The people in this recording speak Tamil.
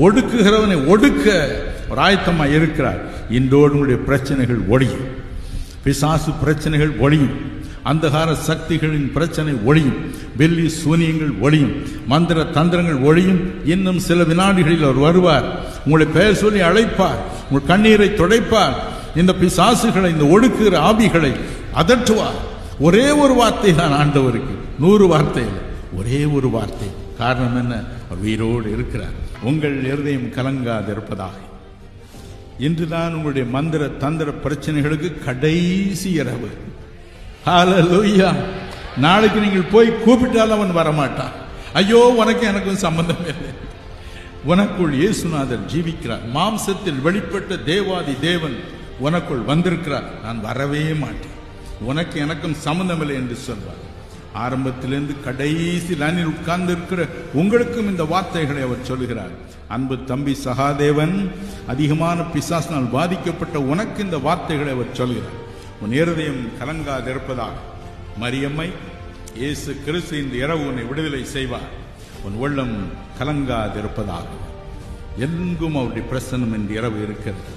ஒடுக்குகிறவனை ஒடுக்க ஒரு ஆயத்தமாக இருக்கிறார். இன்றோடு உங்களுடைய பிரச்சனைகள் ஒழியும், பிசாசு பிரச்சனைகள் ஒழியும், அந்தகார சக்திகளின் பிரச்சனை ஒழியும், வெள்ளி சூனியங்கள் ஒழியும், மந்திர தந்திரங்கள் ஒழியும். இன்னும் சில வினாடிகளில் அவர் வருவார், உங்களை பெயர் சொல்லி அழைப்பார், உங்கள் கண்ணீரை துடைப்பார், இந்த பிசாசுகளை, இந்த ஒடுக்குகிற ஆவிகளை அதட்டுவார். ஒரே ஒரு வார்த்தை தான் ஆண்டவருக்கு, 100 வார்த்தை இல்லை, ஒரே ஒரு வார்த்தை. காரணம் என்ன? அவர் உயிரோடு இருக்கிறார். உங்கள் இருதயம் கலங்காது இருப்பதாக. இன்றுதான் உங்களுடைய மந்திர தந்திர பிரச்சனைகளுக்கு கடைசி இரவு. ஹல்லேலூயா. நாளைக்கு நீங்கள் போய் கூப்பிட்டால் அவன் வரமாட்டான். ஐயோ, உனக்கு எனக்கும் சம்பந்தம் இல்லை. உனக்குள் இயேசுநாதர் ஜீவிக்கிறார். மாம்சத்தில் வெளிப்பட்ட தேவாதி தேவன் உனக்குள் வந்திருக்கிறார். நான் வரவே மாட்டேன், உனக்கு எனக்கும் சம்பந்தம் இல்லை என்று சொல்வார். ஆரம்பத்திலிருந்து கடைசி லைனில் உட்கார்ந்து இருக்கிற உங்களுக்கும் இந்த வார்த்தைகளை அவர் சொல்கிறார். அன்பு தம்பி சகாதேவன், அதிகமான பிசாசினால் பாதிக்கப்பட்ட உனக்கு இந்த வார்த்தைகளை அவர் சொல்கிறார். உன் இருதயம் கலங்காதிருப்பதாக. மரியம்மை, இயேசு கிறிஸ்து இந்த இரவு உன்னை விடுதலை செய்வார். உன் உள்ளம் கலங்காதிருப்பதாக. எங்கும் அவருடைய பிரசன்னம் இந்த இரவு இருக்கிறது.